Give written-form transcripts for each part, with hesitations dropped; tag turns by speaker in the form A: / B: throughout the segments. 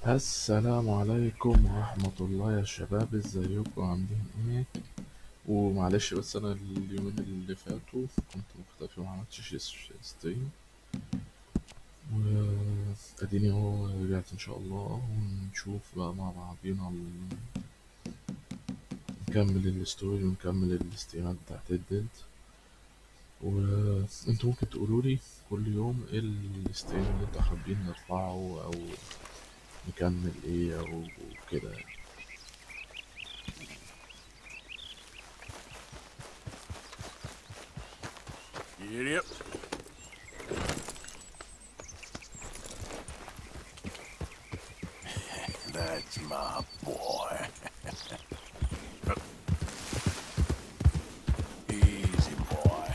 A: السلام عليكم ورحمة الله يا شباب، ازيكم عاملين ايه؟ ومعلش بس انا اليومين اللي فاتوا كنت مختفي ومعملتش ستريم، واديني اهو رجعت ان شاء الله، ونشوف بقى مع بعضينا نكمل الستوري ونكمل الاستريمات بتاعت الديد. وانتوا ممكن تقولولي كل يوم ايه الستريم اللي انتوا حابين نرفعه او نكمل ايه او كده يعني.
B: Yep. That's my boy. Easy, boy.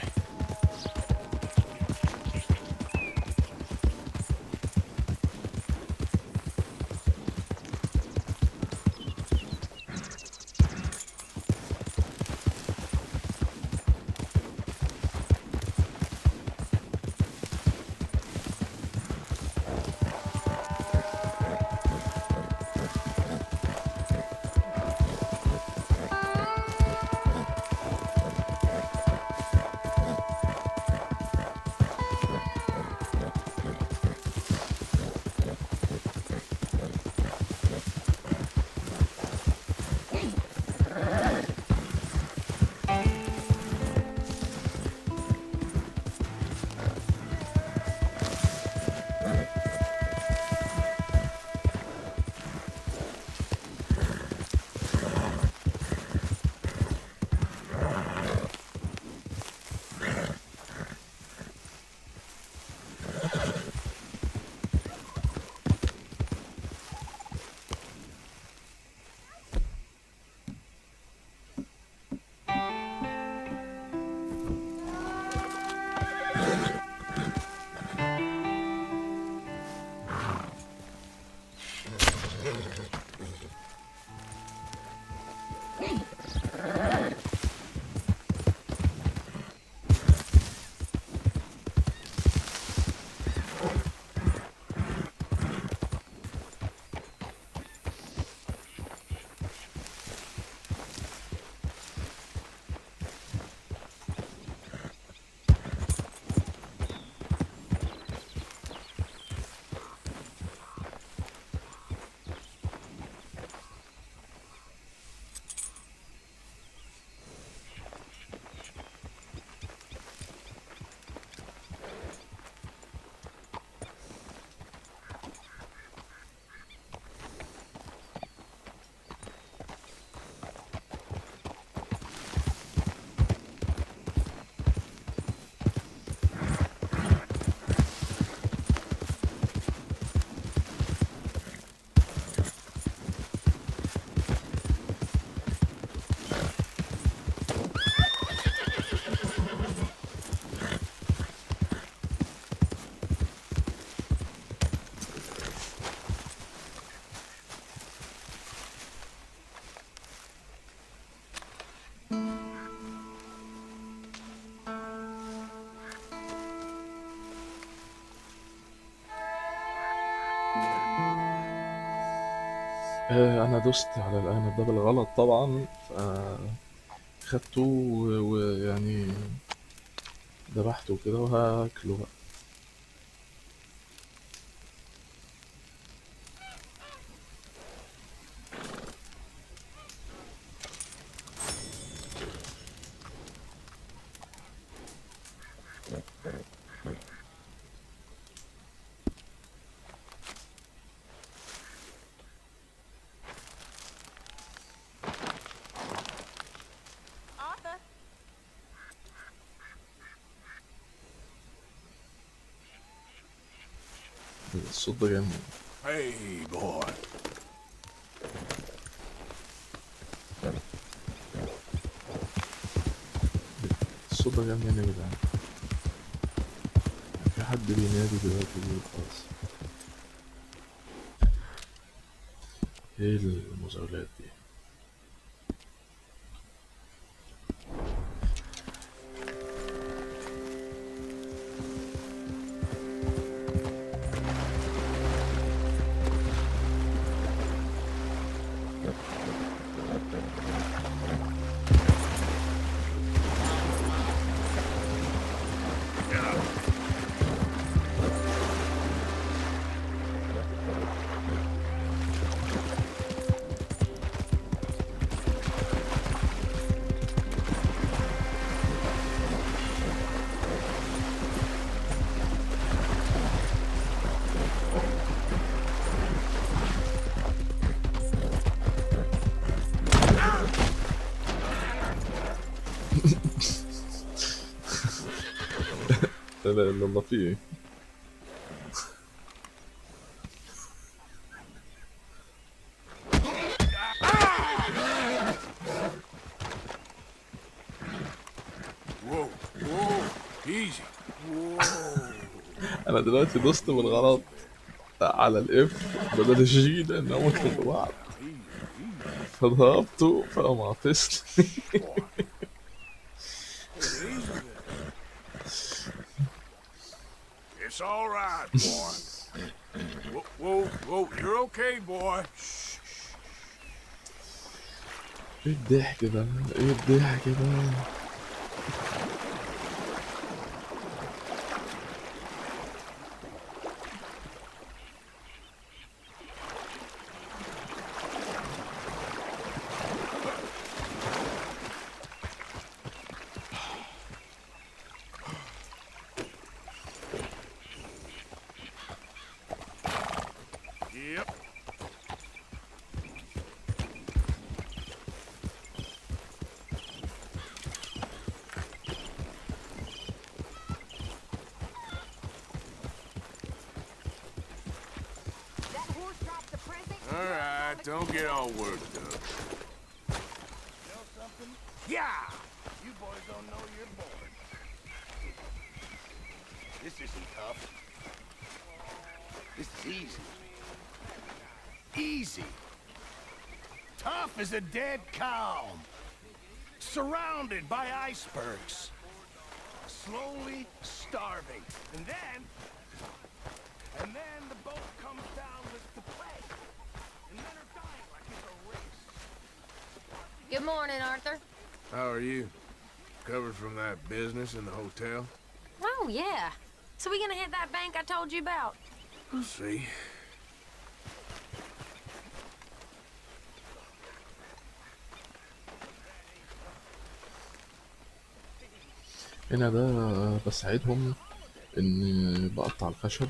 A: انا دوست على الارنب ده بالغلط طبعا، فخدته ويعني ذبحته كده وهاكله بقى.
C: Arthur.
A: الصوت ده جاي منين؟
B: Hey, boy.
A: الصوت ده جاي منين يا جدعان؟ في حد بينادي دلوقتي بيقول خلاص. ايه المزاولات دي؟ اله الا الله، في ايه؟
B: Whoa, whoa, easy. Whoa.
A: انا دلوقتي دوست بالغلط
B: Easy there.
A: على الاف بدل الجي لانهم في بعض،
B: Now, easy, easy.
A: فضربته فقام عطسني.
B: Shh, boy. Hey, easy there. It's all right, boy. Whoa, whoa, whoa. You're okay, boy. Shh.
A: ايه الضحك ده؟ ايه الضحك ده؟
B: Yep.
C: That horse dropped the present?
B: All right, don't get all worked up.
D: Know something?
B: Yeah.
D: You boys don't know you're bored. This isn't tough. This is easy. Easy. Tough as a dead calm. Surrounded by icebergs. Slowly starving. And then the boat comes down with the plague. And men are dying like it's a race.
C: Good morning, Arthur.
B: How are you? Covered from that business in the hotel?
C: Oh, yeah. So we gonna hit that bank I told you about?
B: We'll see.
A: هنا ده بساعدهم اني بقطع الخشب.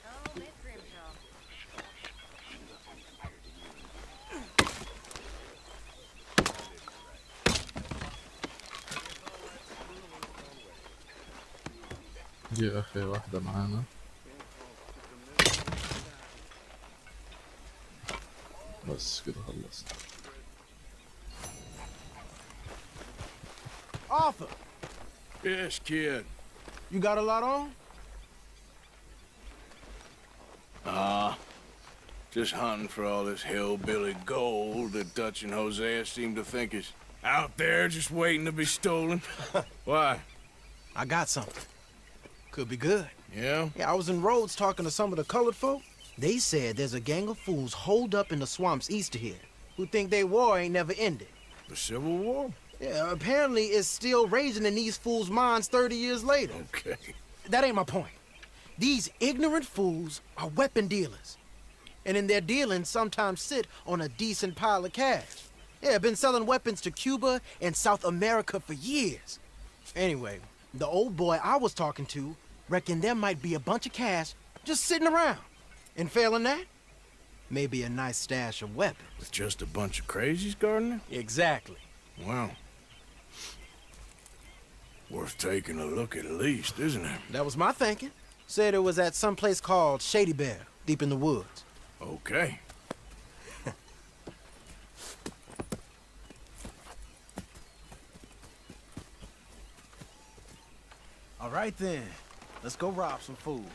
C: Oh, Miss Grimshaw.
A: دي اخر واحدة معانا. بس كده خلصت.
D: Arthur,
B: Yes, kid.
D: you got a lot on?
B: Just hunting for all this hillbilly gold that Dutch and Hosea seem to think is out there just waiting to be stolen. Why?
E: I got something. Could be good.
B: Yeah?
E: Yeah, I was in Rhodes talking to some of the colored folk. They said there's a gang of fools holed up in the swamps east of here who think they war ain't never ended.
B: The Civil War?
E: Yeah, apparently it's still raging in these fools' minds 30 years later.
B: Okay.
E: That ain't my point. These ignorant fools are weapon dealers. And in their dealings sometimes sit on a decent pile of cash. Yeah, been selling weapons to Cuba and South America for years. Anyway, the old boy I was talking to reckoned there might be a bunch of cash just sitting around. And failing that, maybe a nice stash of weapons.
B: With just a bunch of crazies, Gardner?
E: Exactly.
B: Wow. Worth taking a look at least, isn't it?
E: That was my thinking. Said it was at some place called Shady Bear, deep in the woods.
B: Okay.
D: All right then. Let's go rob some fools.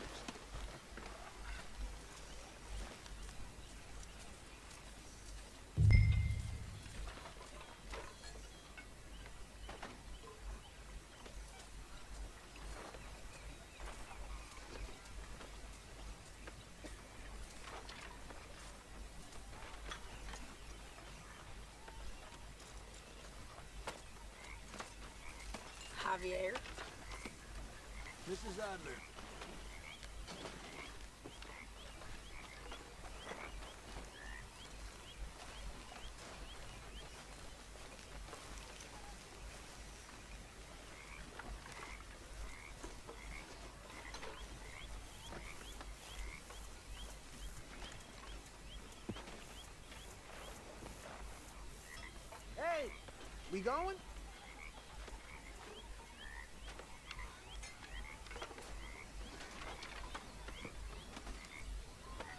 C: Javier.
D: Mrs. Adler.
E: Hey, we going?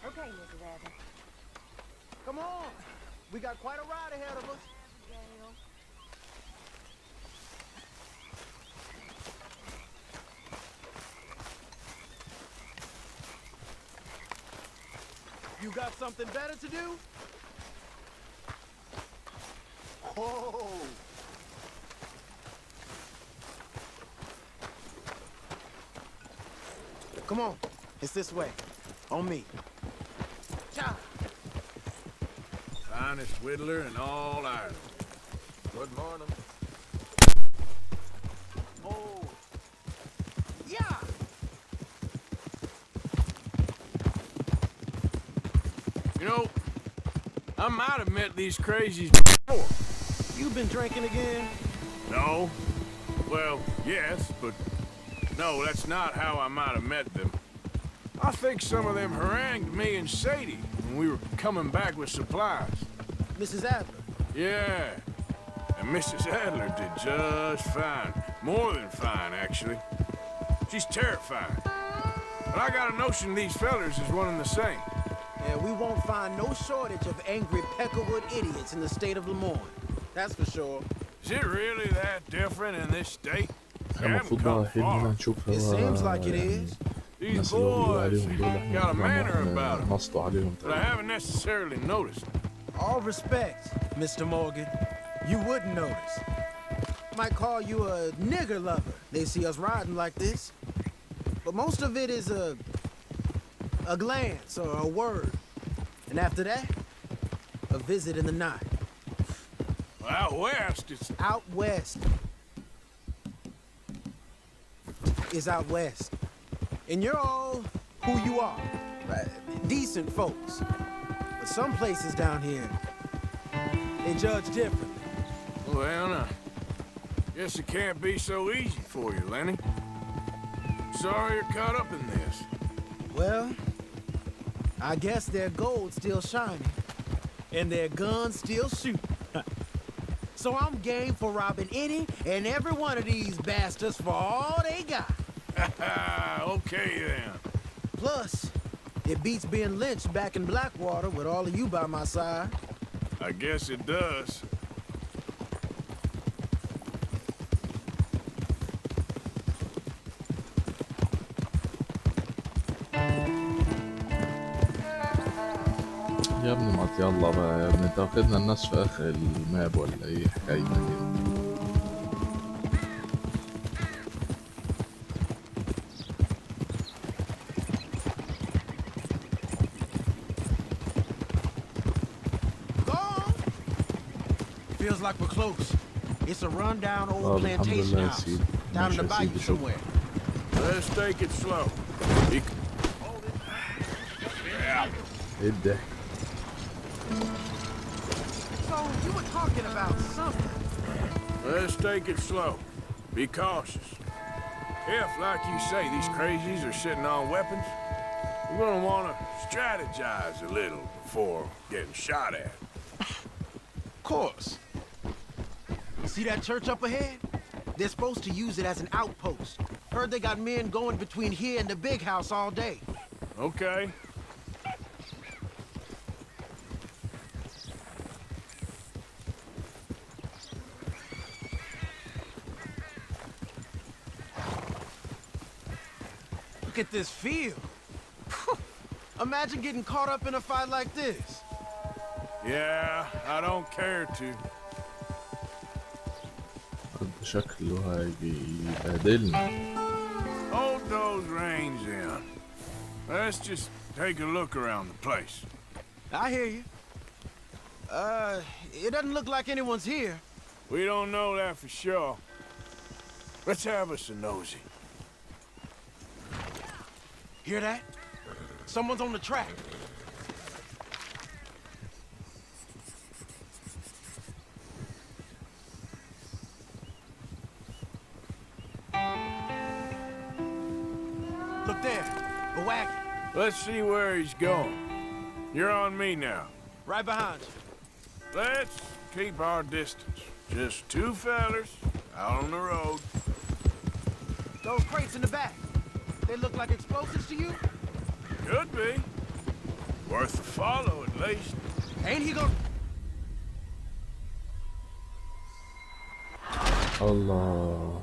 C: Okay, Mrs. Adler.
E: Come on. We got quite a ride ahead of us.
C: Abigail.
E: You got something better to do? Whoa. Come on. It's this way. On me. Cha.
B: Finest whittler in all Ireland.
D: Good morning.
E: Oh. Yeah.
B: You know, I might have met these crazies before.
E: You been drinking again?
B: No. Well, yes, but no, that's not how I might have met them. I think some of them harangued me and Sadie when we were coming back with supplies.
E: Mrs. Adler.
B: Yeah. And Mrs. Adler did just fine. More than fine, actually. She's terrifying. But I got a notion these fellers is one and the same.
E: Yeah, we won't find no shortage of angry Peckerwood idiots in the state of Lemoyne. That's for sure.
B: Is it really that different in this state?
A: احنا المفروض بقى رايحين هنا نشوف
E: It seems like it
A: يعني
E: is.
B: These
A: الناس اللي هو بيقول
B: boys
A: عليهم دول احنا
B: got a manner
A: المفروض
B: about them
A: نصلوا عليهم
B: that I haven't necessarily noticed.
E: All respect, Mr. Morgan. You wouldn't notice. Might call you a nigger lover. They see us riding like this. But most of it is a glance or a word. And after that, a visit in the night.
B: Out west, it's
E: Out west is out west. And you're all who you are. Decent folks. But some places down here, they judge differently.
B: well, now, guess it can't be so easy for you, Lenny. Sorry you're caught up in this.
E: Well, I guess their gold's still shining. And their guns still shooting. So I'm game for robbing any and every one of these bastards for all they got.
B: Okay, then.
E: Plus, it beats being lynched back in Blackwater with all of you by my side.
B: I guess it does.
A: يا ابني ما يلا بقى يا ابني، انت واخدنا الناس في اخر الماب ولا ايه حكايتك كده؟
E: Go on. Feels like we're close. It's a rundown old
A: طب الحمد
E: plantation
A: لله يا
E: house.
A: سيدي،
E: Down in
A: ماشي
E: the
A: يا
E: bayou
A: سيدي، شكرا.
E: somewhere.
B: Let's take it slow. Be-
A: ايه الضحك؟
E: So, you were talking about something.
B: Let's take it slow. Be cautious. If, like you say, these crazies are sitting on weapons, we're gonna want to strategize a little before getting shot at.
E: Of course. See that church up ahead? They're supposed to use it as an outpost. Heard they got men going between here and the big house all day.
B: Okay.
E: Look at this field. Imagine getting caught up in a fight like this.
B: Yeah, I don't care to.
A: ده شكله هيبهدلنا.
B: Hold those reins in. Let's just take a look around the place.
E: I hear you. It doesn't look like anyone's here.
B: We don't know that for sure. Let's have us a nosy.
E: Hear that? Someone's on the track. Look there, a wagon.
B: Let's see where he's going. You're on me now.
E: Right behind you.
B: Let's keep our distance. Just two fellers out on the road.
E: Those crates in the back, they look like explosives to you?
B: Could be. Worth a follow at least.
E: Ain't he gonna...
A: الله.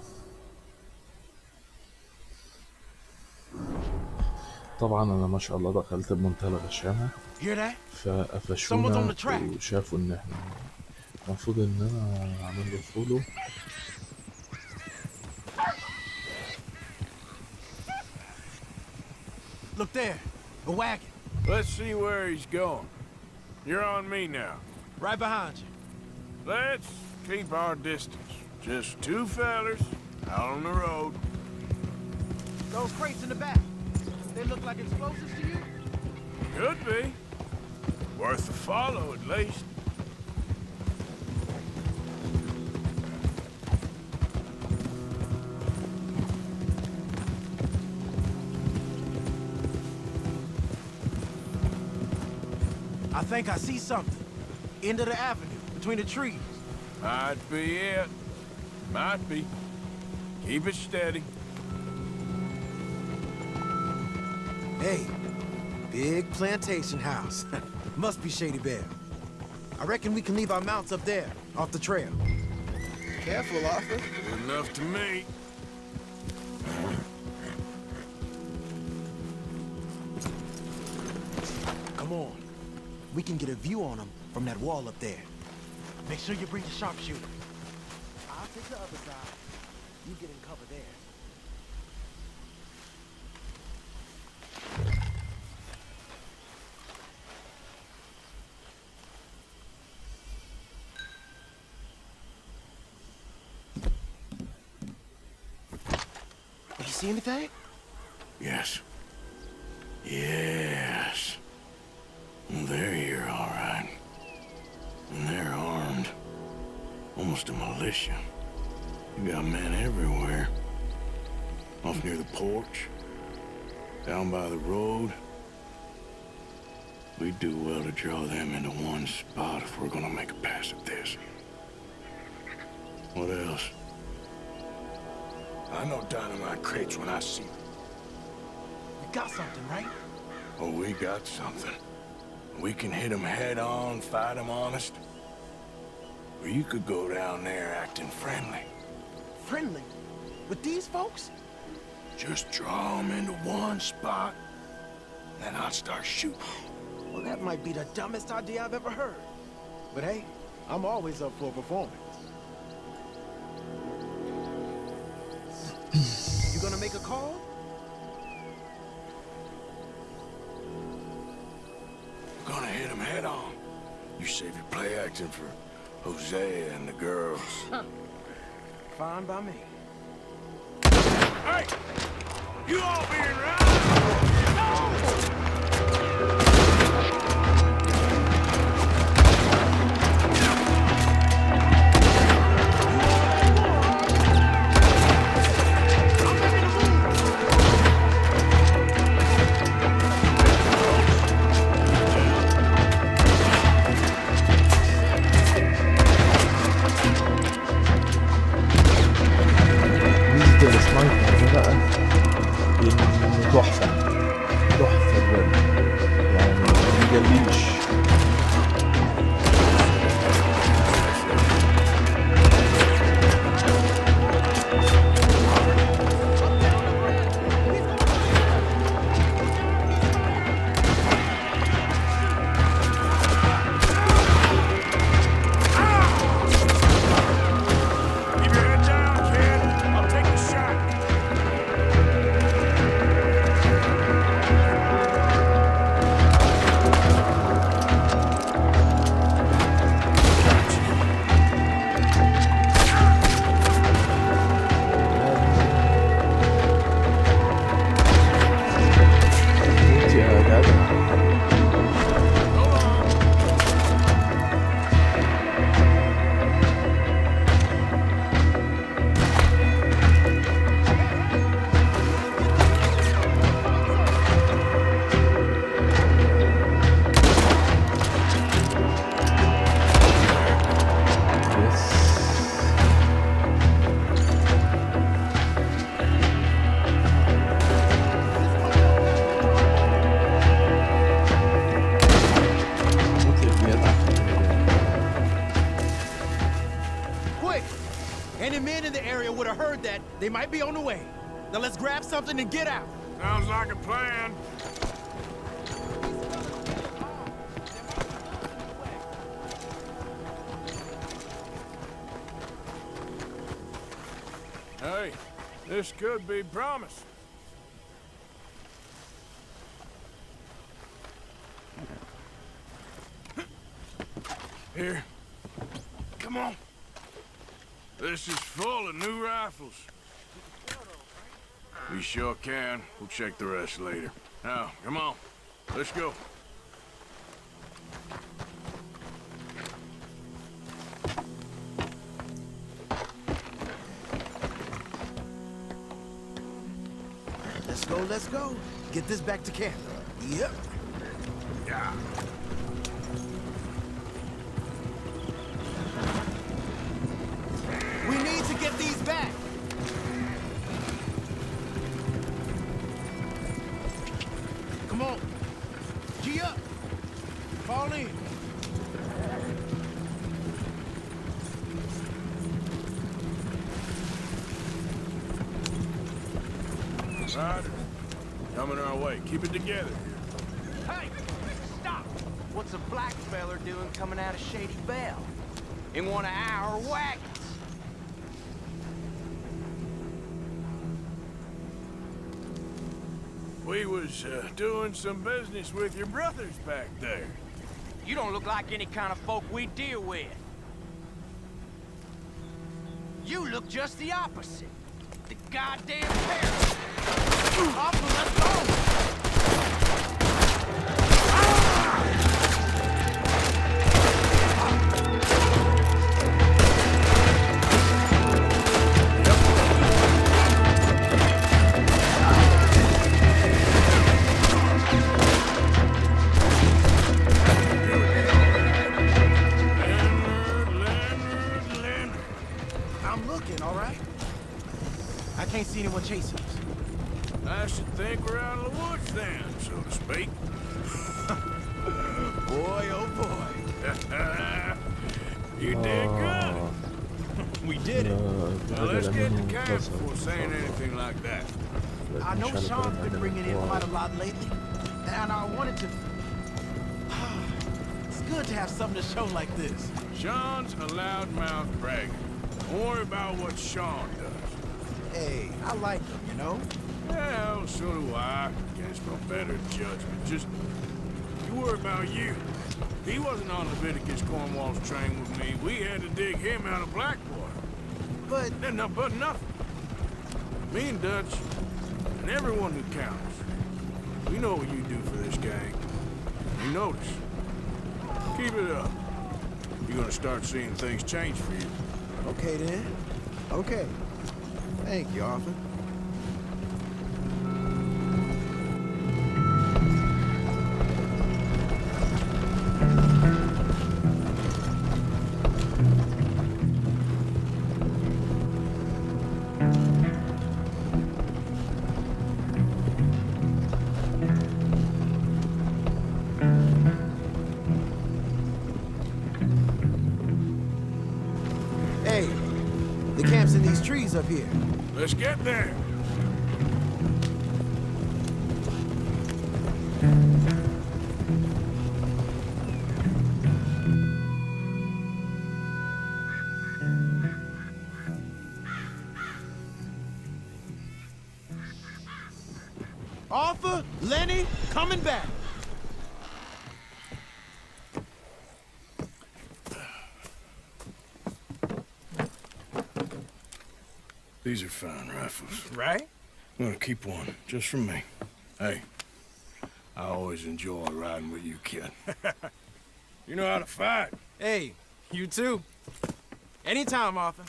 A: طبعا انا ما شاء الله دخلت بمنتهى الغشامة،
E: Hear that?
A: فقفشونا
E: Someone's on the track.
A: وشافوا ان احنا المفروض ان انا اعمل له فولو.
E: Look there, a wagon.
B: Let's see where he's going. You're on me now.
E: Right behind you.
B: Let's keep our distance. Just two fellers out on the road.
E: Those crates in the back, they look like explosives to you?
B: Could be. Worth a follow at least.
E: I think I see something. End of the avenue, between the trees.
B: Might be it. Might be. Keep it steady.
E: Hey, big plantation house. Must be Shady Bear. I reckon we can leave our mounts up there, off the trail. Careful, Arthur.
B: Good enough to me.
E: Come on. We can get a view on them from that wall up there. Make sure you bring your sharpshooter. I'll take the other side. You get in cover there. You see anything?
B: Yes. Yes. They're here, all right. And they're armed. Almost a militia. You got men everywhere. Off near the porch. Down by the road. We do well to draw them into one spot if we're gonna make a pass at this. What else? I know dynamite crates when I see them.
E: We got something, right?
B: Oh, we got something. We can hit them head on, fight them honest. Or you could go down there acting friendly.
E: Friendly? With these folks?
B: Just draw them into one spot, then I'll start shooting.
E: Well, that might be the dumbest idea I've ever heard. But hey, I'm always up for a performance. You gonna make a call?
B: We're gonna hit them head on. You save your play acting for Hosea and the girls.
E: Fine by me.
B: Hey! You all being right?
A: ميزة السنايبر ده بقى إنه تحفة تحفة
E: Any men in the area would have heard that. They might be on the way. Now let's grab something and get out.
B: Sounds like a plan. Hey, this could be promising. Here. Come on. This is full of new rifles. We sure can. We'll check the rest later. Now, come on. Let's go.
E: Let's go. Get this back to camp. Yep.
B: Yeah.
E: We need to get these back. Come on. G up. Fall in.
B: Ryder, coming our way. Keep it together.
D: Hey, stop! What's a black feller doing coming out of Shady Belle? In one of our wagons?
B: We was doing some business with your brothers back there.
D: You don't look like any kind of folk we deal with. You look just the opposite. The goddamn terror. Papa, let's go!
B: Leonard.
E: I'm looking, all right? I can't see anyone chasing us.
B: I should think we're out of the woods then, so to speak.
E: Boy, oh boy.
B: You did good.
E: We did it.
B: Now let's get to camp before saying anything like that.
E: I know Sean's been bringing in quite a lot lately, and I wanted to... It's good to have something to show like this.
B: Sean's a loudmouth bragger. Don't worry about what Sean does.
E: Hey, I like him, you know?
B: Well, so do I. Against my better judgment. Just, you worry about you. He wasn't on Leviticus Cornwall's train with me. We had to dig him out of Blackwater.
E: But...
B: But nothing. Me and Dutch, and everyone who counts. We know what you do for this gang. We notice. Keep it up. You're gonna start seeing things change for you.
E: Okay, then. Okay. Thank you, Arthur. Hey, the camp's in these trees up here.
B: Let's get there.
E: Arthur, Lenny, coming back.
B: These are fine rifles.
E: Right?
B: I'm gonna keep one, just for me. Hey, I always enjoy riding with you, kid. You know how to fight.
E: Hey, you too. Anytime, Arthur.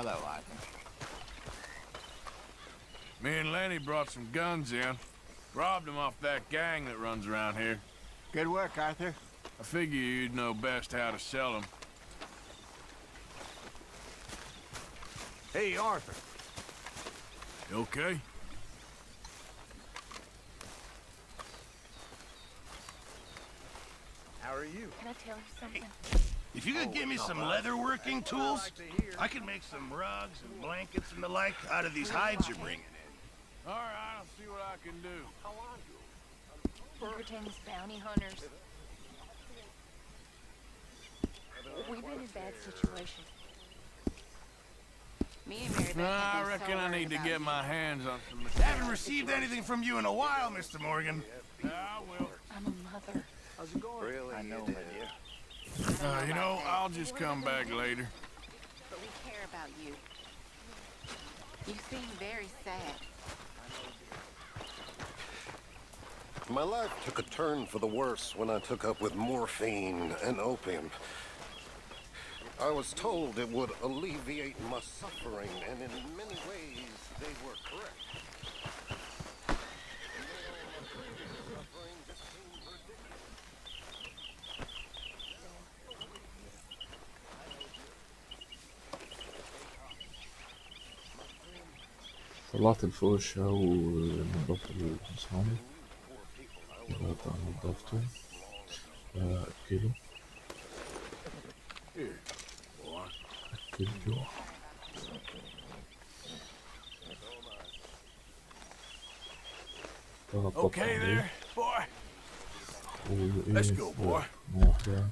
D: Hello, Arthur.
B: Me and Lenny brought some guns in. Robbed them off that gang that runs around here.
D: Good work, Arthur.
B: I figure you'd know best how to sell them.
D: Hey, Arthur.
B: You okay?
D: How are you?
C: Can I tell you something?
F: If you could give me some leatherworking tools, I can make some rugs and blankets and the like out of these hides you're bringing in.
B: All right, I'll see what I can do.
C: Libertines, bounty hunters. We've been in bad situations. Me and Mary Beth
B: I
C: have been
B: reckon
C: so
B: I
C: worried
B: need to
C: about
B: get
C: you.
B: my hands on some
F: Haven't received anything from you in a while, Mr. Morgan.
B: Yeah, I will.
C: I'm a mother.
D: How's it going? Really? I know, my dear.
B: You know, I'll just come back later.
G: But we care about you. You seem very sad.
H: My life took a turn for the worse when I took up with morphine and opium. I was told it would alleviate my suffering, and in many ways, they were correct.
A: طلعت الفوشة ونضفت الصحن. دلوقتي نضفته أكله
B: Here, boy.
A: أكلته. طبطت
B: Okay
A: عليه
B: there, boy.
A: وإيه
B: Let's go, boy.
A: واحدة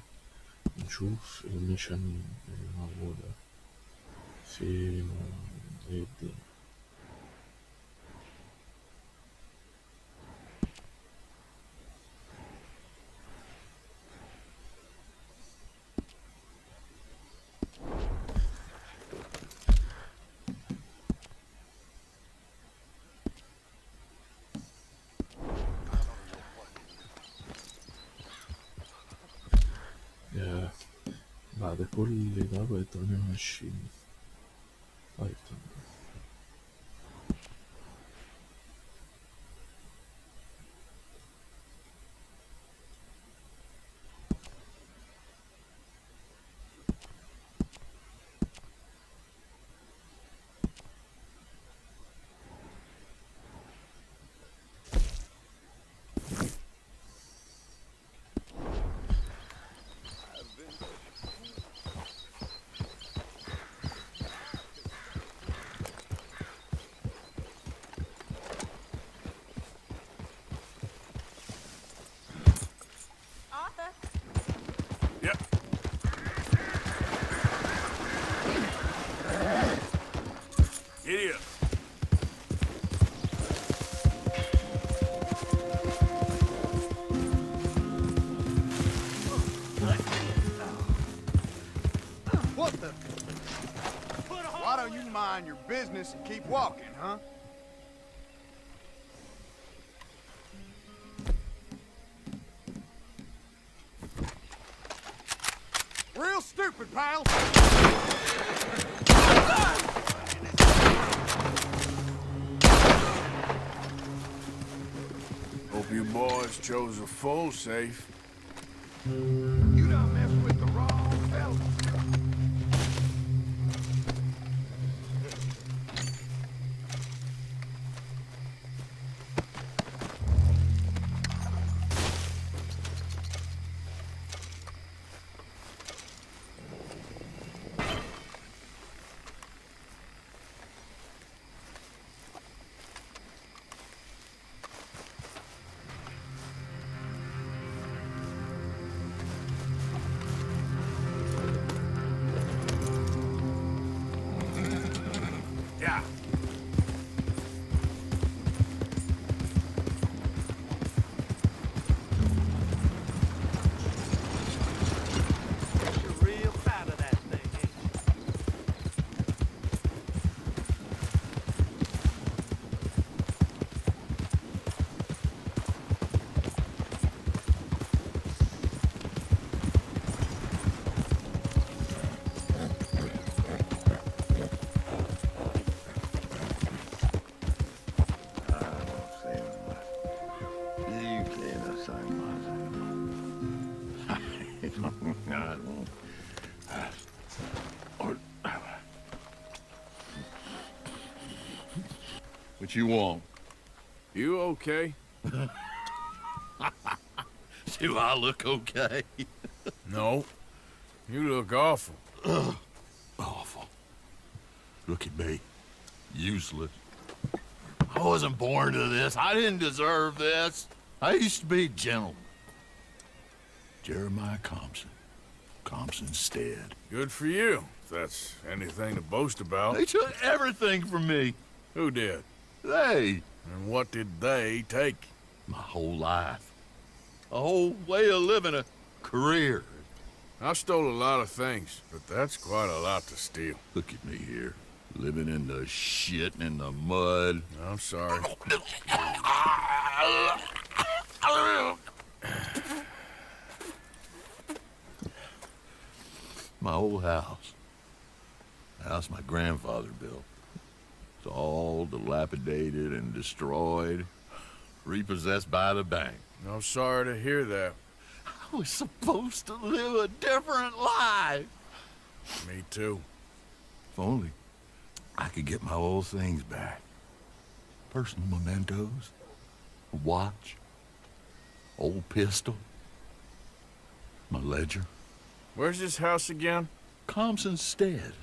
A: نشوف الميشن اللي موجودة في ايه الدنيا. يا بعد كل ده بقت 28. طيب تمام.
C: Arthur,
B: Yep. Giddy up.
D: What the? Why don't you mind your business and keep walking, huh? Real stupid, pal.
B: Hope you boys chose a full safe.
D: You done messed with the wrong fella.
B: Yeah.
F: You're real proud of that thing, ain't you?
I: What you want?
B: You okay?
I: Do I look okay?
B: No. You look awful.
I: Awful. Look at me. Useless. I wasn't born to this. I didn't deserve this. I used to be a gentleman. Jeremiah Compson. Compson Stead.
B: Good for you, if that's anything to boast about.
I: They took everything from me.
B: Who did?
I: They.
B: And what did they take?
I: My whole life. A whole way of living, a career.
B: I stole a lot of things, but that's quite a lot to steal.
I: Look at me here. Living in the shit and in the mud.
B: I'm sorry.
I: My old house. The house my grandfather built. It's all dilapidated and destroyed. Repossessed by the bank.
B: I'm sorry to hear that.
I: I was supposed to live a different life.
B: Me too.
I: If only I could get my old things back. Personal mementos, a watch, old pistol, my ledger.
B: Where's this house again?
I: Compson Stead,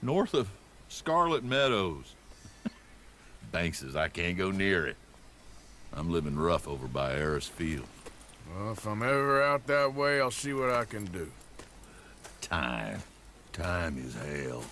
I: north of Scarlet Meadows. Bank says I can't go near it. I'm living rough over by Harris Field.
B: Well, if I'm ever out that way, I'll see what I can do.
I: Time. Time is hell.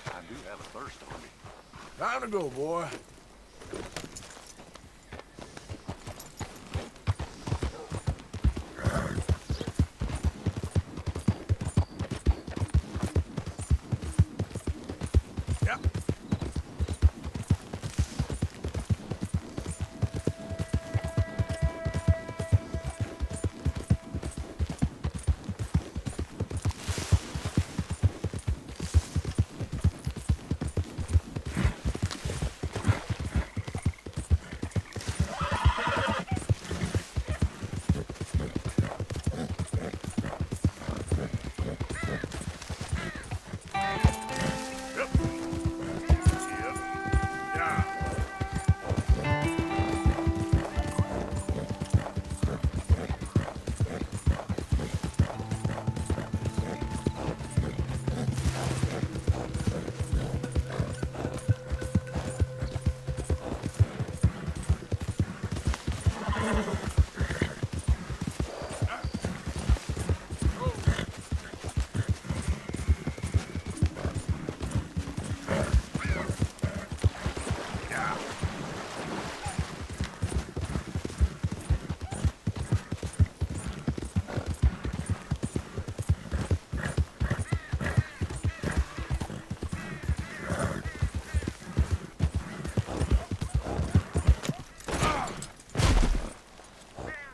I: I do have a thirst on me.
B: Time to go, boy.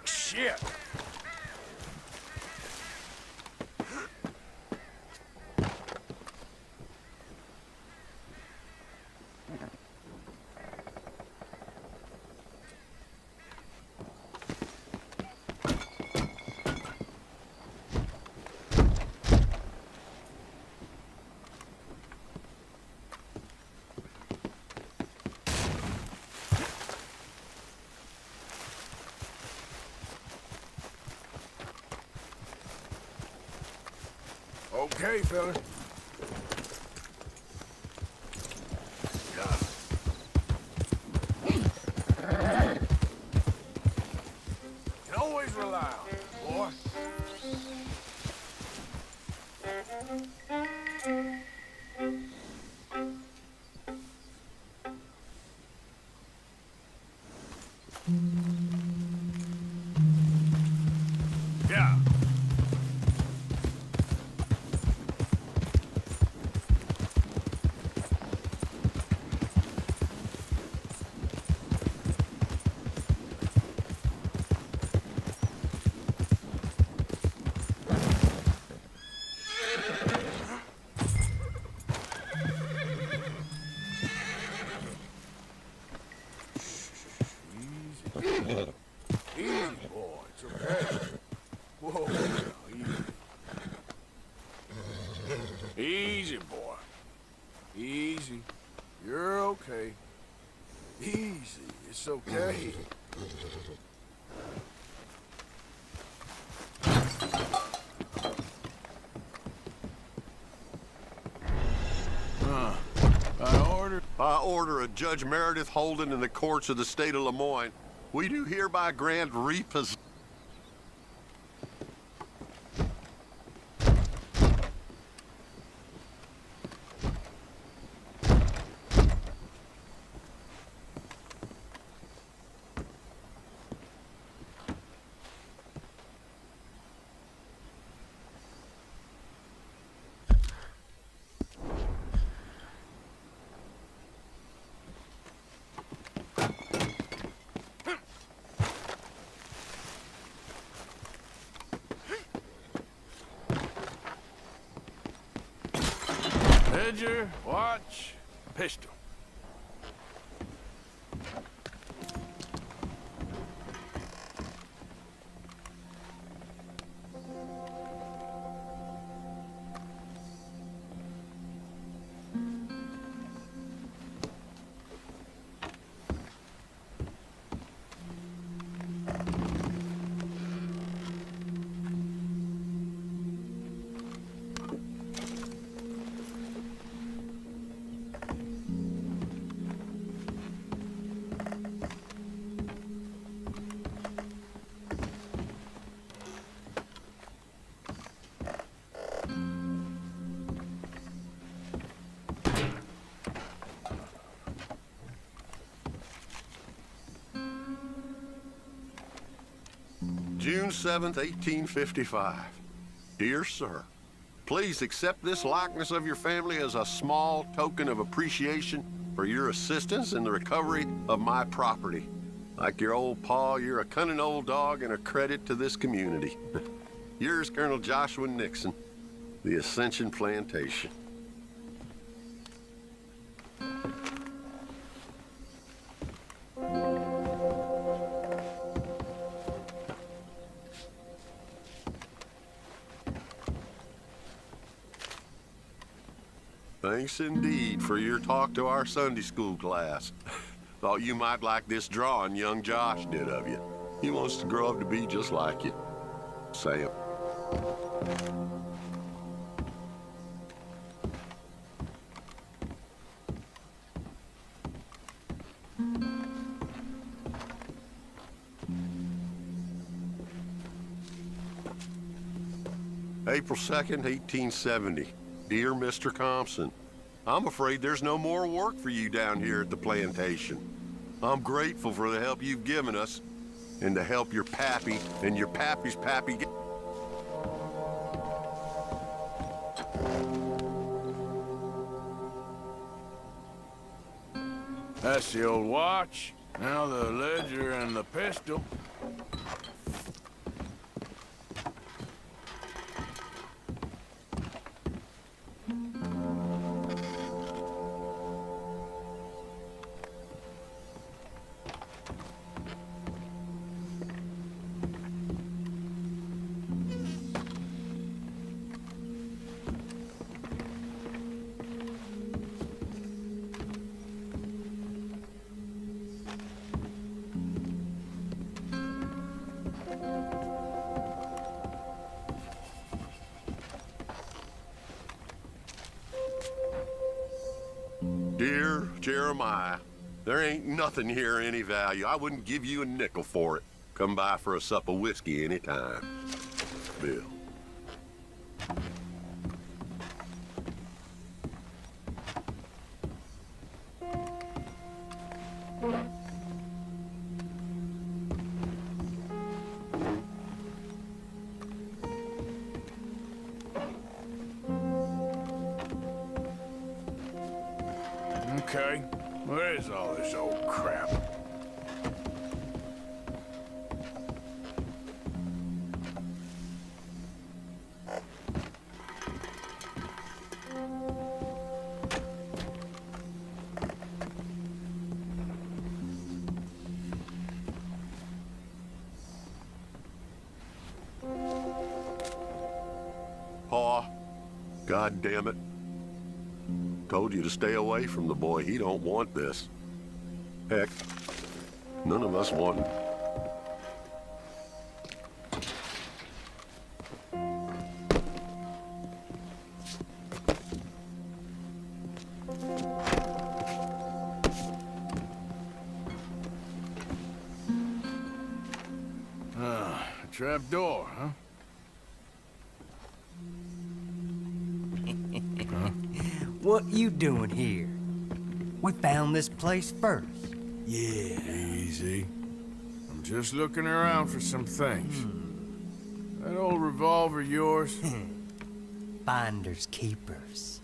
B: Shit! Okay, fella. Can always rely on it, boy. Yeah. Easy, boy. It's okay. Whoa, now, easy. Easy, boy. Easy. You're okay. Easy. It's okay.
J: By order of Judge Meredith Holden in the courts of the state of Lemoyne, we do hereby grant repossession.
B: Ledger, watch, pistol.
J: June 7th, 1855. Dear sir, please accept this likeness of your family as a small token of appreciation for your assistance in the recovery of my property. Like your old pa, you're a cunning old dog and a credit to this community. Yours, Colonel Joshua Nixon, the Ascension Plantation. Thanks indeed for your talk to our Sunday school class. Thought you might like this drawing young Josh did of you. He wants to grow up to be just like you. Sam. April 2nd, 1870. Dear Mr. Thompson, I'm afraid there's no more work for you down here at the plantation. I'm grateful for the help you've given us and to help your pappy and your pappy's pappy get...
B: That's the old watch. Now the ledger and the pistol.
J: Dear Jeremiah, there ain't nothing here of any value. I wouldn't give you a nickel for it. Come by for a sup of whiskey anytime. Bill.
B: Okay, where is all this old crap?
J: God damn it. Told you to stay away from the boy. He don't want this. Heck, none of us want him.
B: Trap door, huh?
K: What you doing here? We found this place first.
B: Yeah. Easy. I'm just looking around for some things. That old revolver yours?
K: Finders keepers.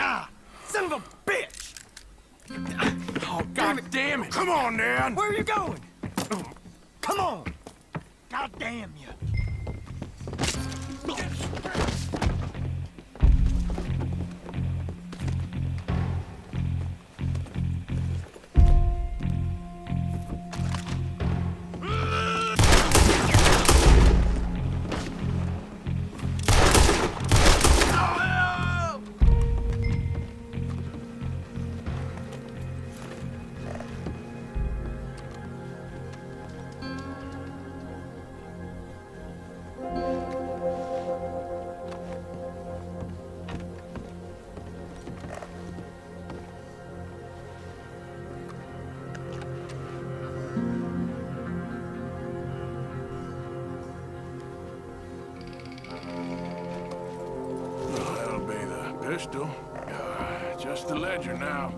B: Ah! Son of a bitch! Oh, God damn it! Come on, Dan!
K: Where are you going? Come on! God damn you!
B: Pistol. Just the ledger now.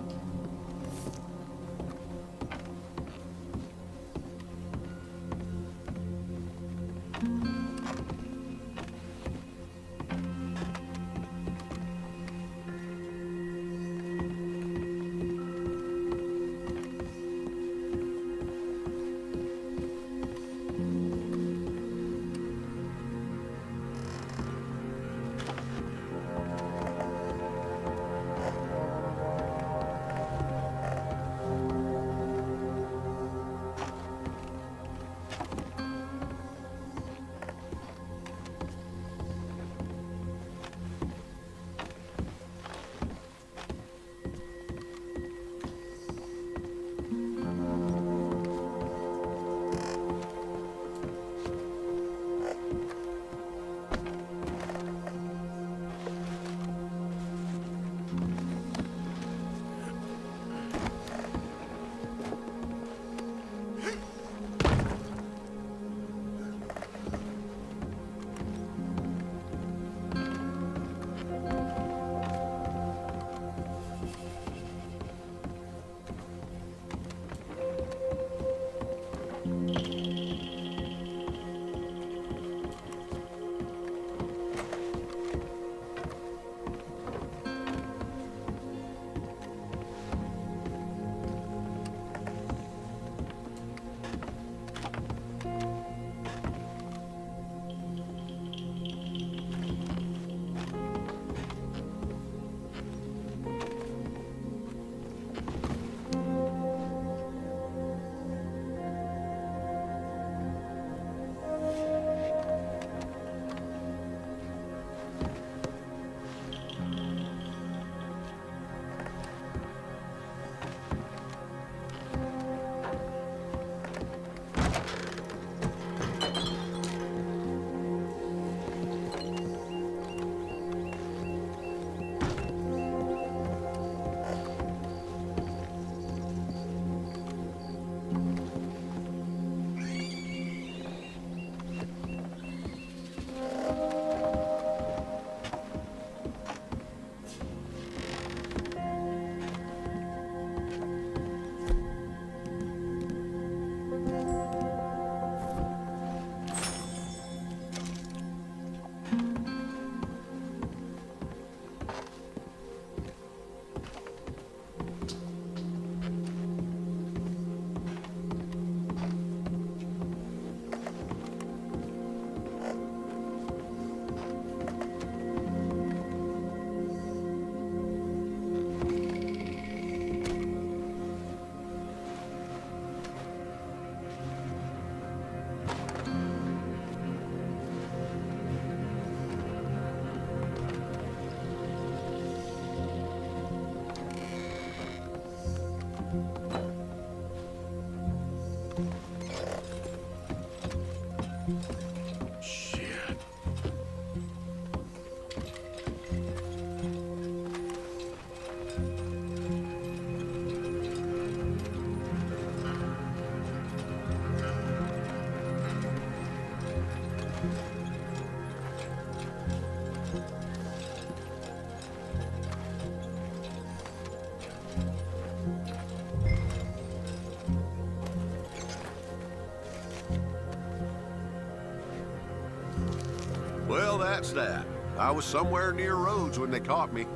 J: that's that. I was somewhere near Rhodes when they caught me.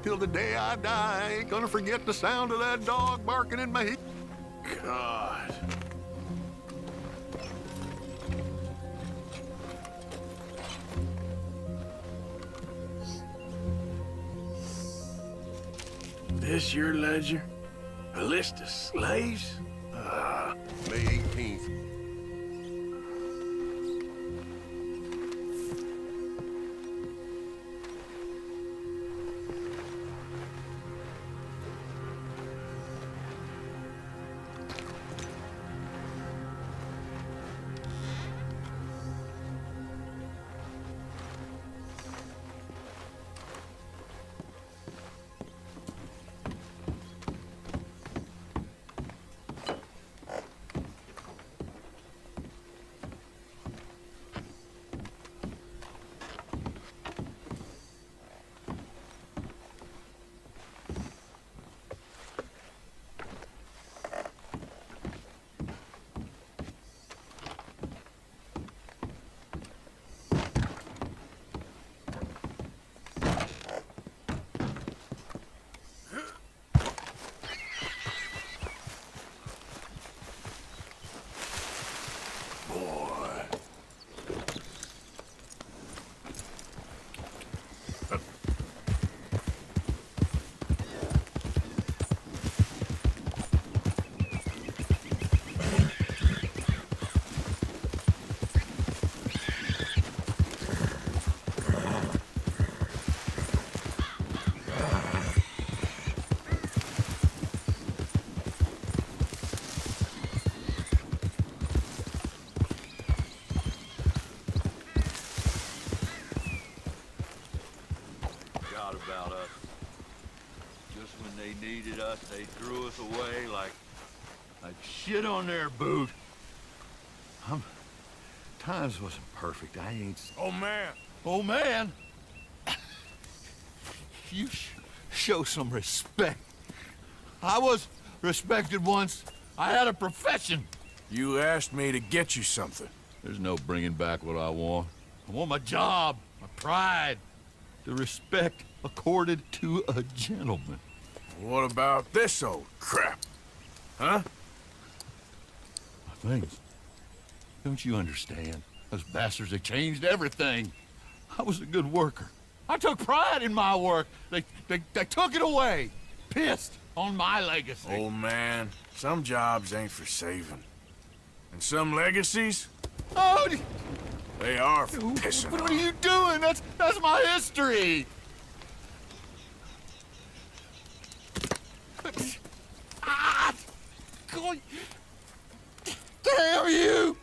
J: Till the day I die, I ain't gonna forget the sound of that dog barking in my head.
B: God. This your ledger? A list of slaves?
J: May 18th.
I: About us. Just when they needed us, they threw us away like shit on their boot. Times wasn't perfect. I ain't...
B: Oh, man.
I: Oh, man! You show some respect. I was respected once. I had a profession.
B: You asked me to get you something.
I: There's no bringing back what I want. I want my job, my pride, the respect accorded to a gentleman.
B: What about this old crap? Huh?
I: My things. Don't you understand? Those bastards have changed everything. I was a good worker. I took pride in my work. They took it away. Pissed on my legacy.
B: Old man, some jobs ain't for saving. And some legacies,
I: Oh,
B: they are for pissing
I: what
B: on.
I: are you doing? That's my history. Ah! God. Damn you!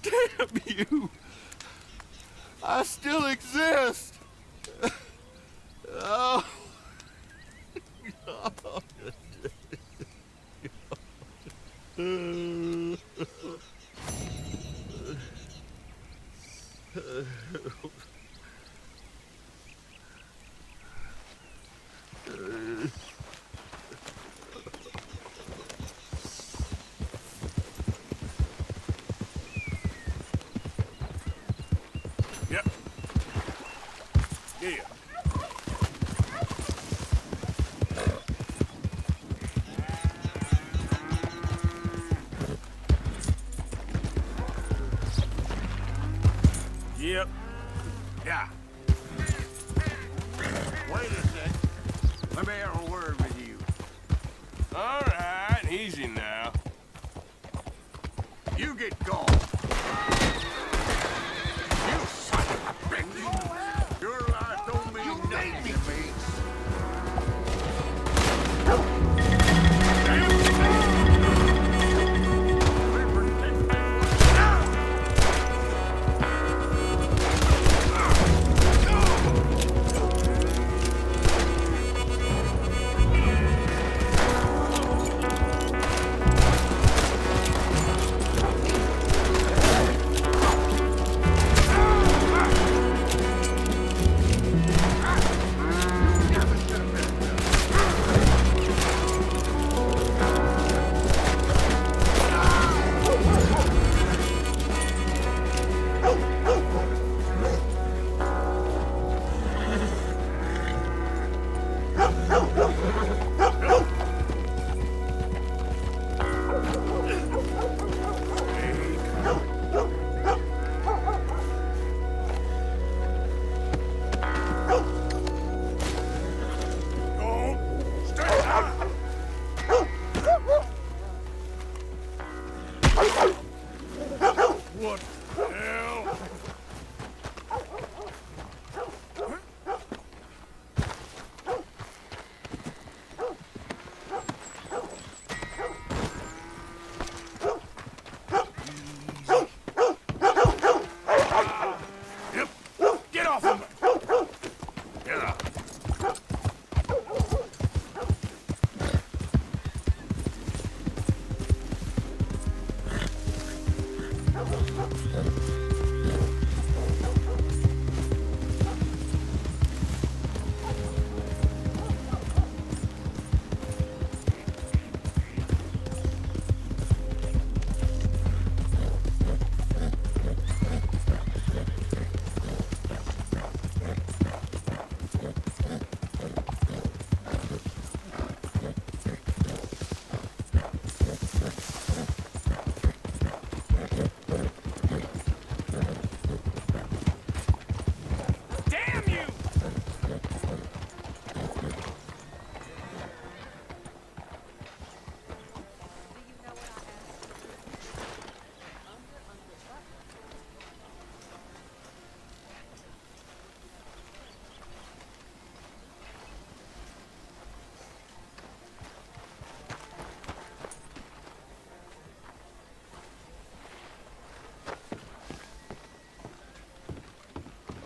I: Damn you! I still exist! Oh.
B: Yep. Yeah. Yep. Yeah.
F: Wait a sec. Let me have a word with you.
B: All right, easy now.
F: You get gone. You son of a bitch! Your life don't mean nothing to me.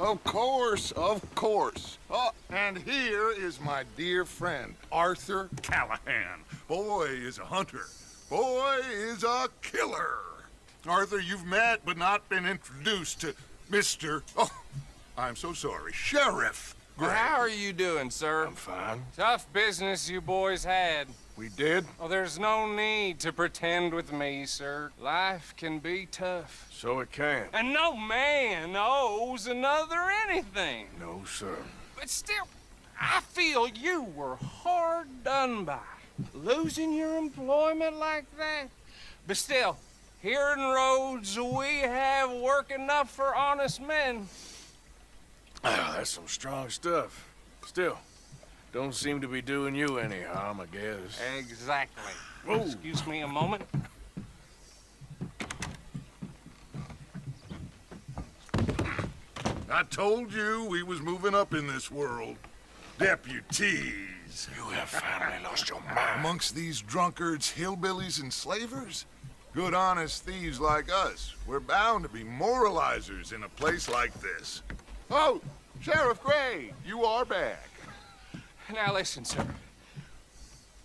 L: Of course, of course. Oh, and here is my dear friend, Arthur Callahan. Boy is a hunter. Boy is a killer. Arthur, you've met but not been introduced to Mr. Oh, I'm so sorry, Sheriff Gray.
M: Well, how are you doing, sir?
B: I'm fine.
M: Tough business you boys had.
L: We did?
M: Oh, there's no need to pretend with me, sir. Life can be tough.
B: So it can.
M: And no man owes another anything.
B: No, sir.
M: But still, I feel you were hard done by. Losing your employment like that. But still, here in Rhodes, we have work enough for honest men.
B: Oh, that's some strong stuff. Still, don't seem to be doing you any harm, I guess.
M: Exactly.
B: Whoa.
M: Excuse me a moment.
L: I told you we was moving up in this world. Deputies.
B: You have finally lost your mind.
L: Amongst these drunkards, hillbillies, and slavers? Good honest thieves like us. We're bound to be moralizers in a place like this. Oh, Sheriff Gray, you are back.
M: Now listen, sir.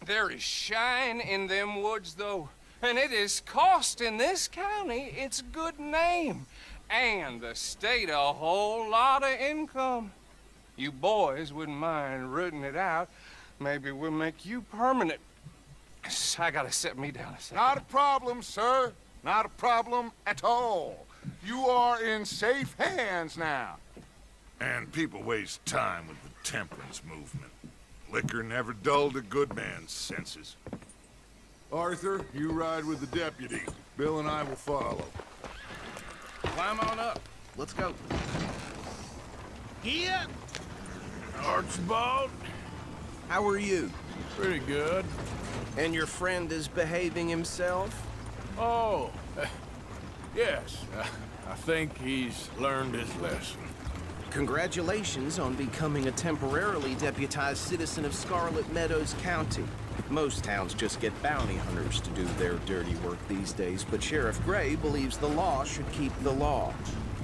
M: There is shine in them woods, though, and it is costing this county its good name and the state a whole lot of income. You boys wouldn't mind rooting it out. Maybe we'll make you permanent. I gotta set me down a second.
L: Not a problem, sir. Not a problem at all. You are in safe hands now. And people waste time with the temperance movement. Liquor never dulled a good man's senses. Arthur, you ride with the deputy. Bill and I will follow.
D: Climb on up. Let's go.
F: Here?
B: Archibald?
D: How are you?
B: Pretty good.
D: And your friend is behaving himself?
B: Oh, yes. I think he's learned his lesson.
D: Congratulations on becoming a temporarily deputized citizen of Scarlet Meadows County. Most towns just get bounty hunters to do their dirty work these days, but Sheriff Gray believes the law should keep the law.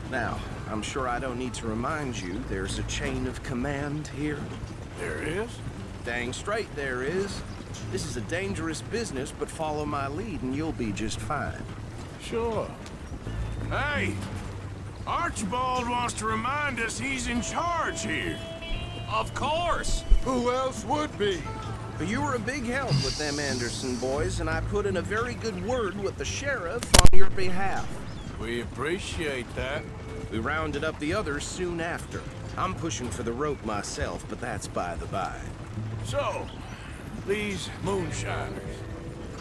D: Now, I'm sure I don't need to remind you there's a chain of command here.
B: There is?
D: Dang straight there is. This is a dangerous business, but follow my lead and you'll be just fine.
B: Sure. Hey! Archibald wants to remind us he's in charge here.
M: Of course!
L: Who else would be?
D: But you were a big help with them Anderson boys, and I put in a very good word with the sheriff on your behalf.
B: We appreciate that.
D: We rounded up the others soon after. I'm pushing for the rope myself, but that's by the by.
B: So, these moonshiners.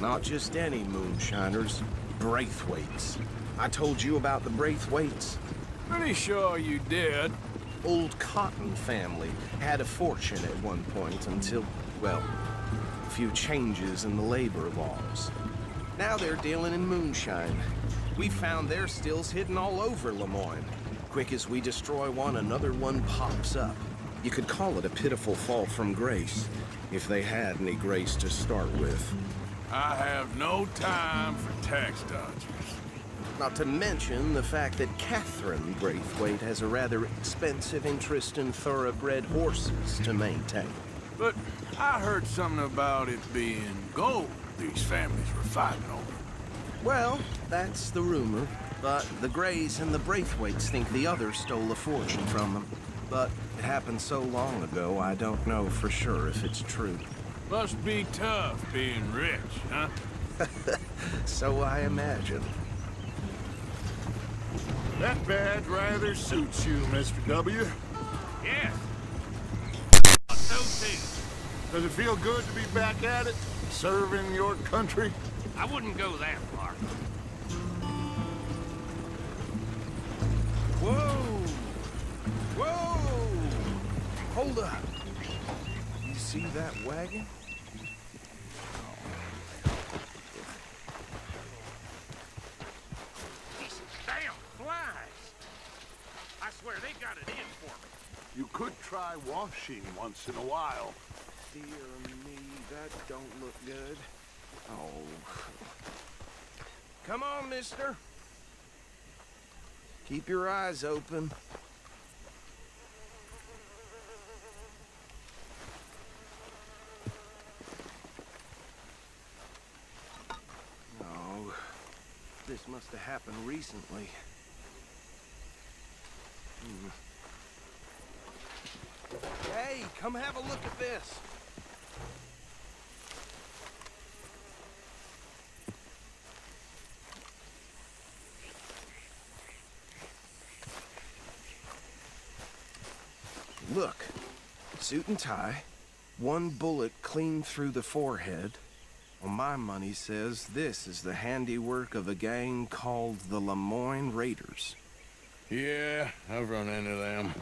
D: Not just any moonshiners, Braithwaites. I told you about the Braithwaites.
B: Pretty sure you did.
D: Old Cotton family had a fortune at one point until, well, a few changes in the labor laws. Now they're dealing in moonshine. We found their stills hidden all over Lemoyne. Quick as we destroy one, another one pops up. You could call it a pitiful fall from grace, if they had any grace to start with.
B: I have no time for tax dodgers.
D: Not to mention the fact that Catherine Braithwaite has a rather expensive interest in thoroughbred horses to maintain.
B: But I heard something about it being gold these families were fighting over.
D: Well, that's the rumor. But the Grays and the Braithwaites think the others stole a fortune from them. But it happened so long ago, I don't know for sure if it's true.
B: Must be tough being rich, huh?
D: So I imagine.
L: That badge rather suits you, Mr. W.
F: Yes. So too.
L: Does it feel good to be back at it? Serving your country?
F: I wouldn't go that far.
D: Whoa! Whoa! Hold up. You see that wagon?
F: These damn flies. I swear they got it in for me.
L: You could try washing once in a while.
D: Dear me, that don't look good. Oh. Come on, mister. Keep your eyes open. This must have happened recently. Hey, come have a look at this. Look, suit and tie, one bullet clean through the forehead. Well, my money says this is the handiwork of a gang called the Lemoyne Raiders.
B: Yeah, I've run into them.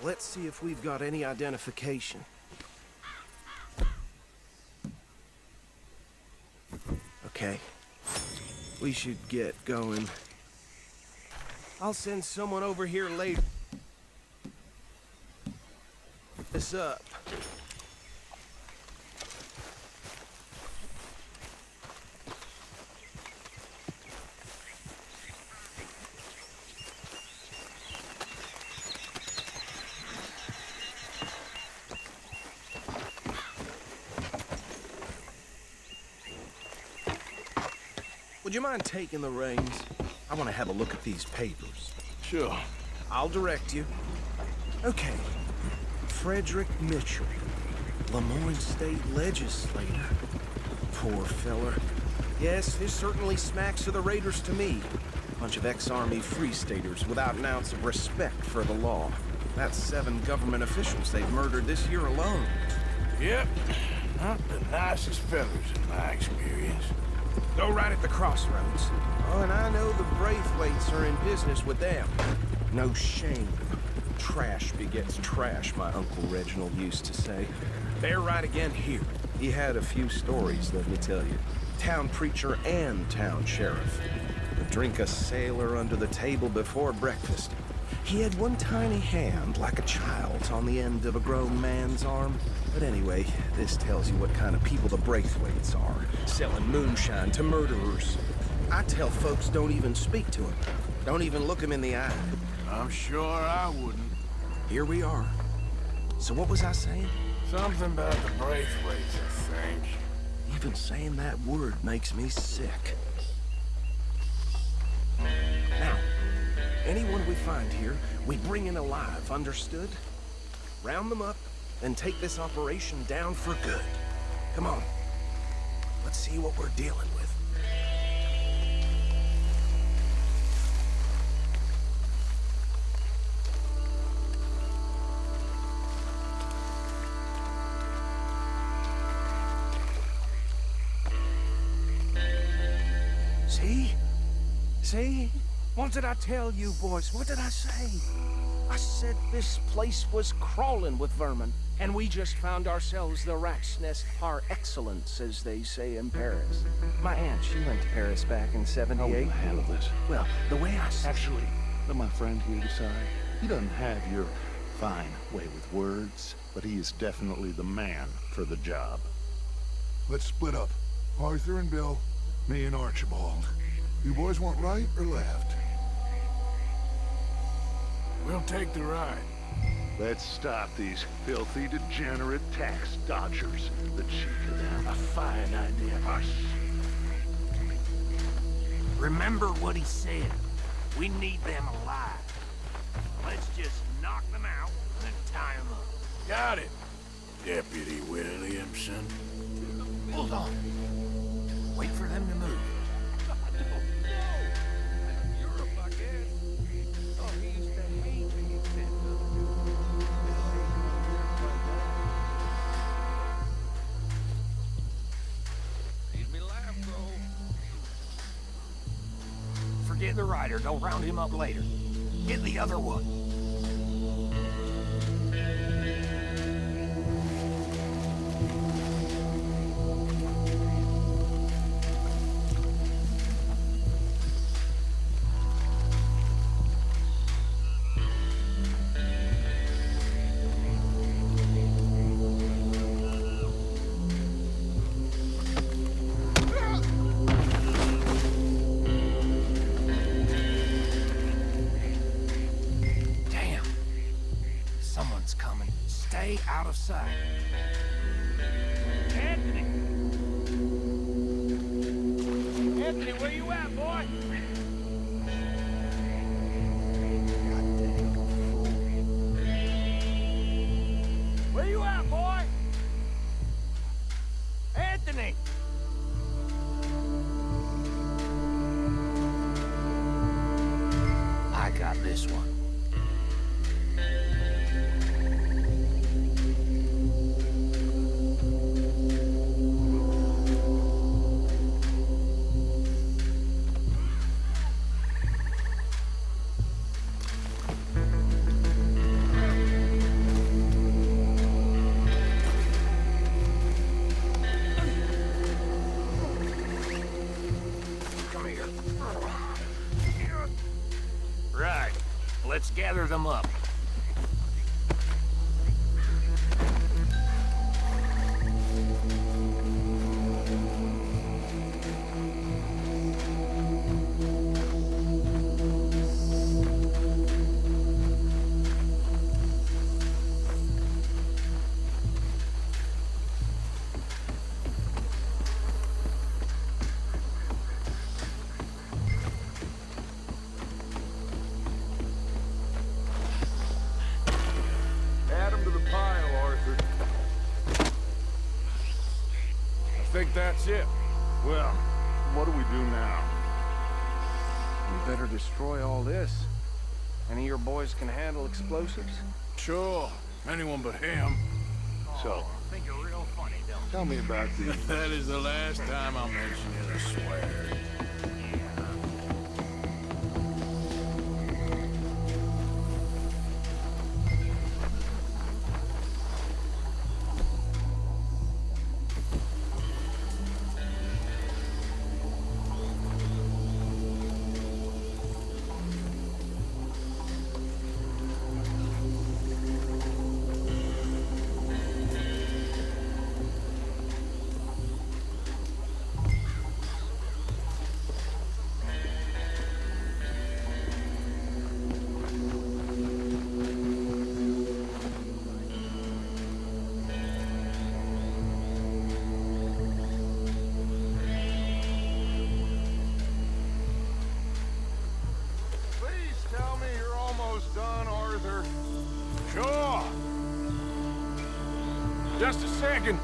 D: Let's see if we've got any identification. Okay, we should get going. I'll send someone over here later. This up. Would you mind taking the reins? I want to have a look at these papers.
B: Sure.
D: I'll direct you. Okay. Frederick Mitchell, Lemoyne State Legislator. Poor feller. Yes, this certainly smacks of the Raiders to me. Bunch of ex-Army Free Staters without an ounce of respect for the law. That's 7 government officials they've murdered this year alone.
B: Yep. Not the nicest fellas in my experience.
D: Go right at the crossroads. Oh, and I know the Braithwaites are in business with them. No shame. Trash begets trash, my Uncle Reginald used to say. They're right again here. He had a few stories, let me tell you. Town preacher and town sheriff. Would drink a sailor under the table before breakfast. He had one tiny hand, like a child's, on the end of a grown man's arm. But anyway, this tells you what kind of people the Braithwaites are. Selling moonshine to murderers. I tell folks don't even speak to him. Don't even look him in the eye.
B: I'm sure I wouldn't.
D: Here we are. So what was I saying?
B: Something about the Braithwaites, I think.
D: Even saying that word makes me sick. Now, anyone we find here, we bring in alive, understood? Round them up, and take this operation down for good. Come on. Let's see what we're dealing with. See? See? What did I tell you, boys? What did I say? I said this place was crawling with vermin, and we just found ourselves the rat's nest par excellence, as they say in Paris. My aunt, she went to Paris back in '78.
N: How will I handle this?
D: Well, the way I
N: Actually, let my friend here decide. He doesn't have your fine way with words, but he is definitely the man for the job.
O: Let's split up. Arthur and Bill, me and Archibald. You boys want right or left?
B: We'll take the ride.
N: Let's stop these filthy, degenerate tax dodgers. The cheek of them. A fine idea. Us.
F: Remember what he said. We need them alive. Let's just knock them out and tie them up.
B: Got it, Deputy Williamson.
F: Hold on. Wait for them to move. Forget the rider. Don't round him up later. Get the other one. Stay out of sight. Anthony! Anthony, where you at, boy?
E: this one.
F: Right. Let's gather them up.
B: Add them to the pile, Arthur. I think that's it.
L: Well, what do we do now?
D: We better destroy all this. Any of your boys can handle explosives?
B: Sure. Anyone but him.
L: So,
F: Think you're real funny, don't
L: tell me about the...
B: That is the last time I'll mention it, I swear.
L: Please tell me you're almost done, Arthur.
B: Sure. Just a second.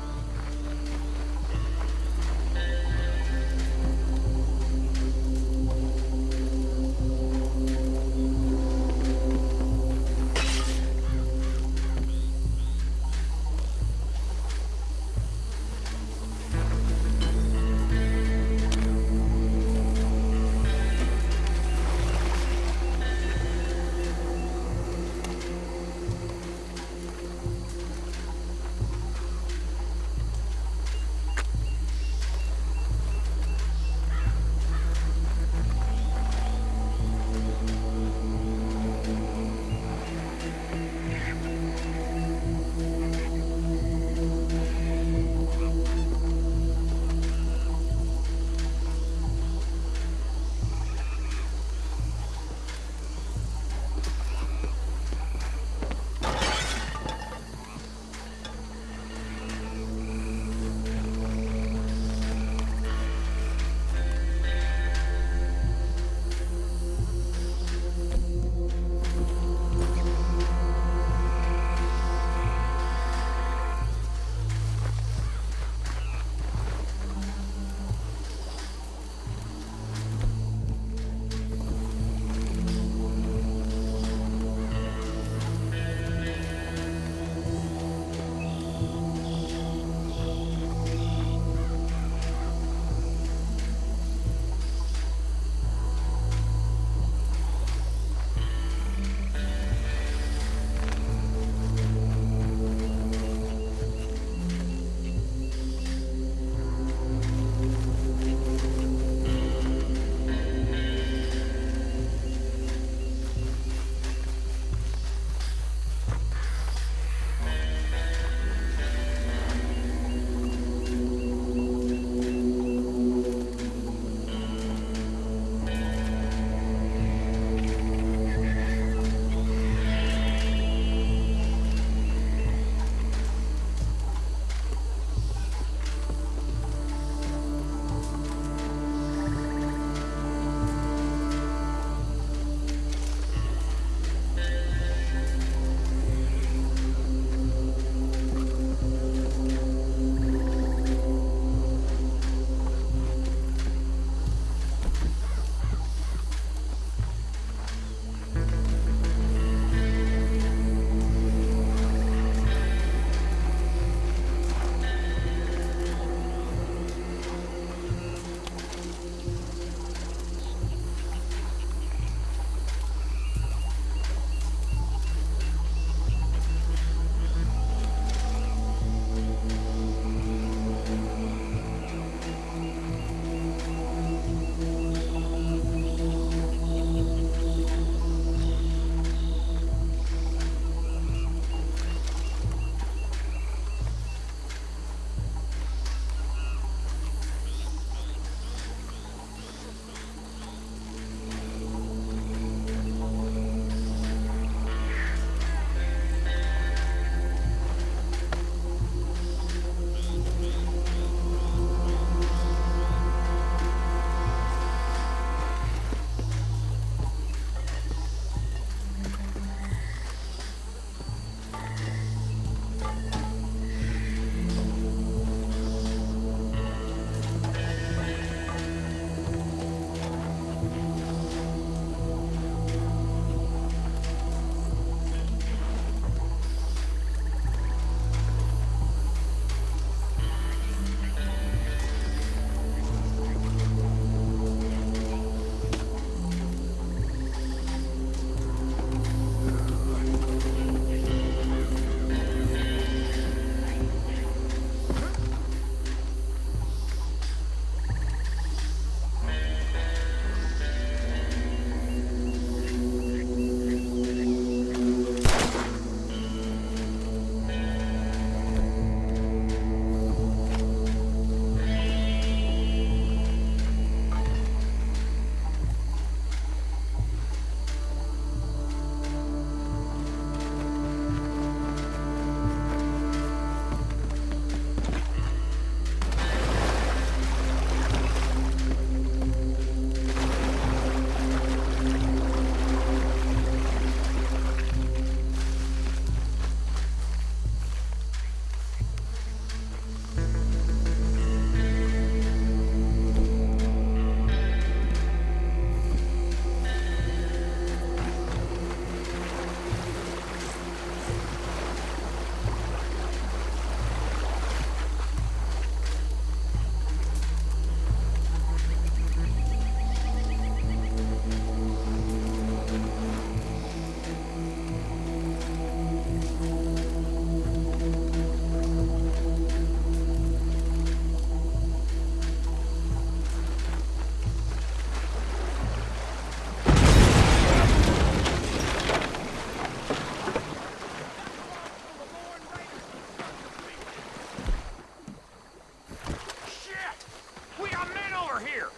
F: door here.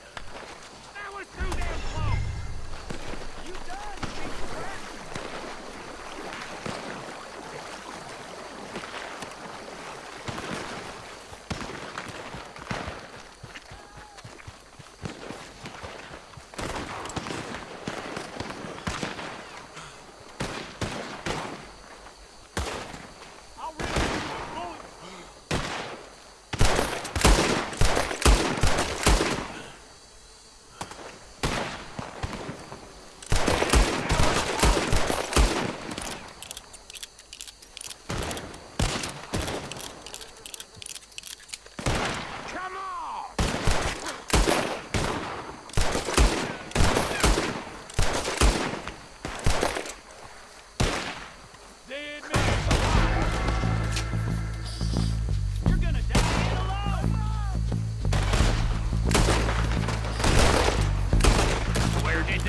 F: That was too damn close. You done, piece of crap?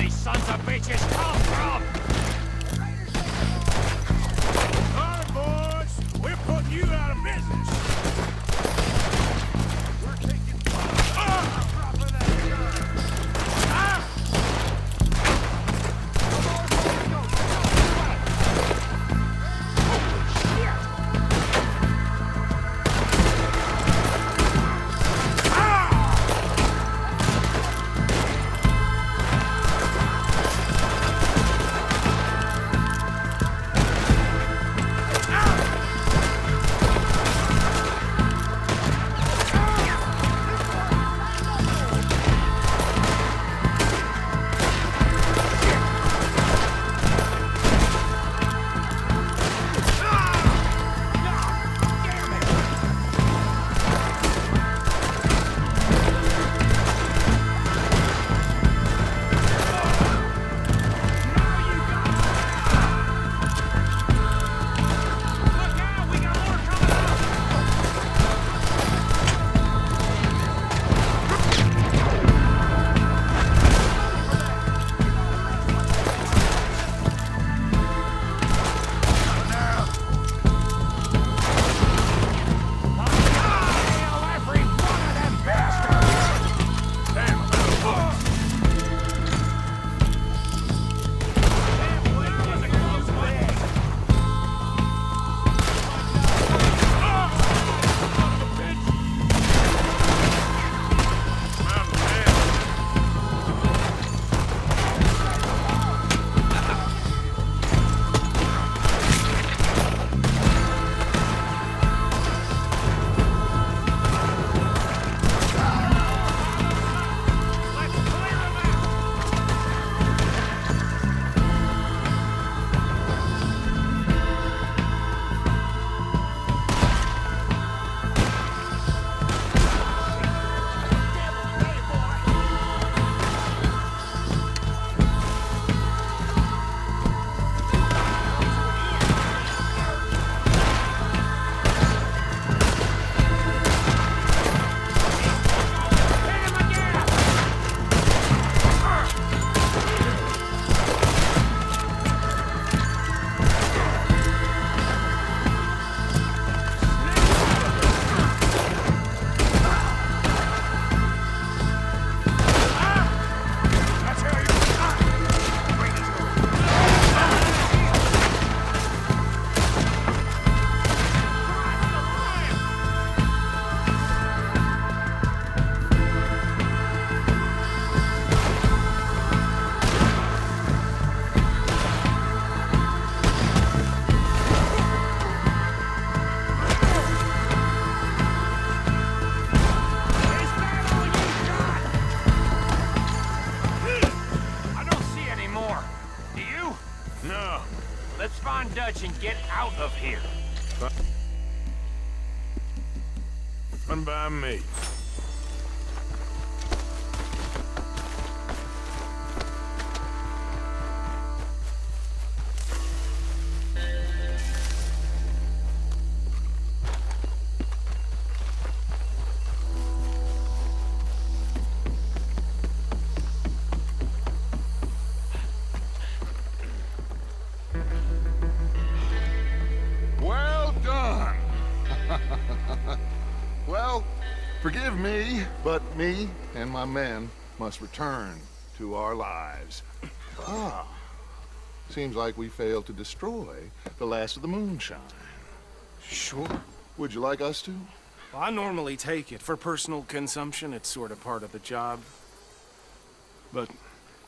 P: Sons of bitches come from!
B: All right, boys. We're putting you out of business. We're taking
P: Dutch and get out of here.
B: Fine by me.
N: Forgive me, but me and my men must return to our lives. Ah. Seems like we failed to destroy the last of the moonshine.
D: Sure.
N: Would you like us to?
D: Well, I normally take it. For personal consumption, it's sort of part of the job. But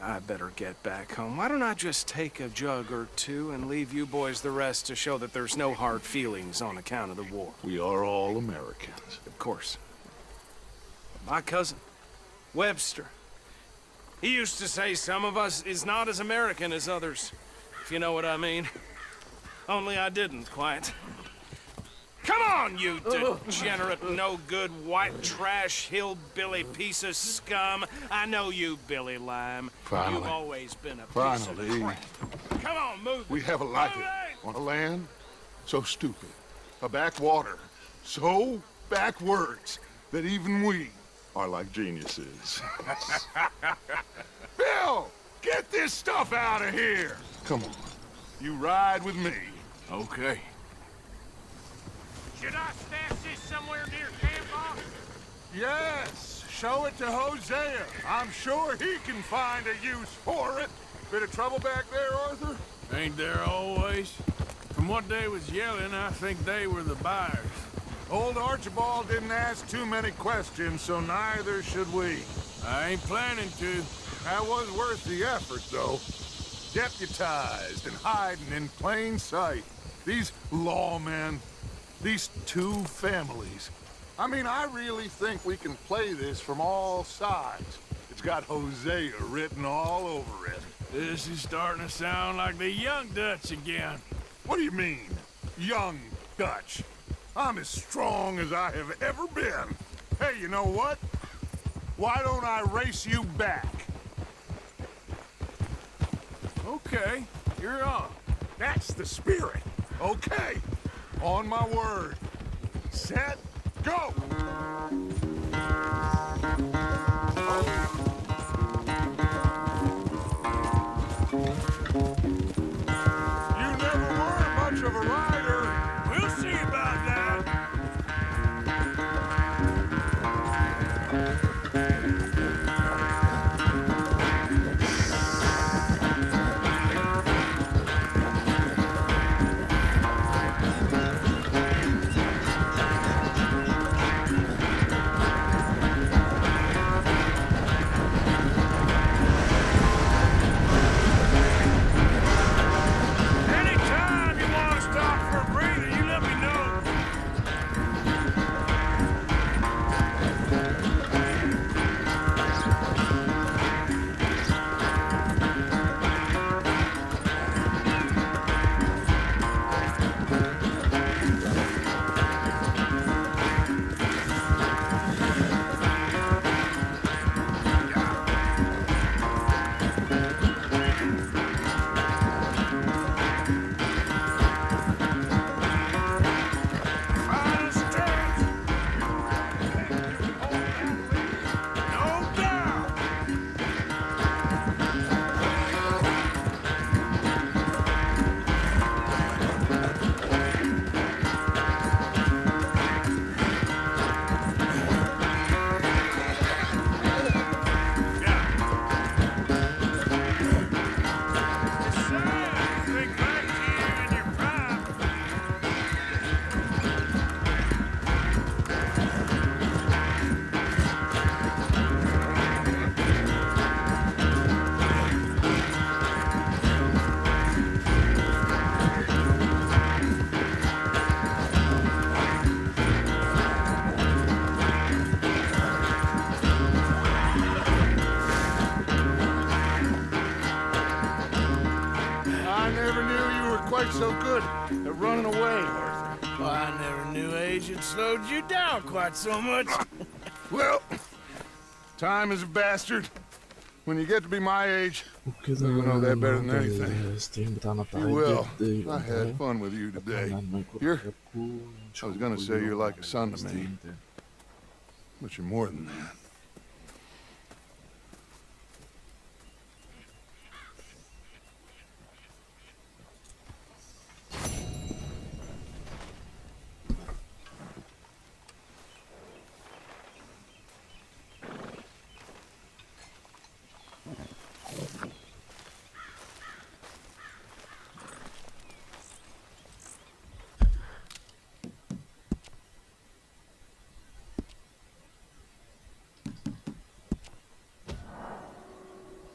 D: I better get back home. Why don't I just take a jug or two and leave you boys the rest to show that there's no hard feelings on account of the war?
N: We are all Americans.
D: Of course. My cousin, Webster, he used to say some of us is not as American as others, if you know what I mean. Only I didn't quite. Come on, you degenerate, no-good, white trash, hillbilly piece of scum. I know you, Billy Lime.
N: Finally.
D: You've always been a piece
N: Finally.
D: of crap. Come on, move.
N: We have a life on a land so stupid, a backwater so backwards that even we are like geniuses.
L: Bill, get this stuff out of here.
N: Come on.
L: You ride with me.
B: Okay.
P: Should I stash this somewhere near camp, boss?
L: Yes, show it to Hosea. I'm sure he can find a use for it. Bit of trouble back there, Arthur?
B: Ain't there always? From what they was yelling, I think they were the buyers.
L: Old Archibald didn't ask too many questions, so neither should we.
B: I ain't planning to.
L: That was worth the effort, though. Deputized and hiding in plain sight. These lawmen, these two families. I mean, I really think we can play this from all sides. It's got Hosea written all over it.
B: This is starting to sound like the Young Dutch again.
L: What do you mean, Young Dutch? I'm as strong as I have ever been. Hey, you know what? Why don't I race you back?
B: Okay, you're on.
L: That's the spirit. Okay, on my word. Set, go! You never were much of a rider.
B: We'll see about that. Anytime you want to stop for a breather, you let me know. Final stretch. No doubt. Think back to you in your prime.
L: I never knew you were quite so good at running away, Arthur.
B: Well, I never knew age had slowed you down quite so much.
L: Well, time is a bastard. When you get to be my age,
A: وبكده
L: you know that better than
A: النهاردة
L: anything.
A: الستريم بتاعنا بتاع
L: You will.
A: الجد
L: I had fun with you today. I was gonna say you're like a son to me, but you're more than that.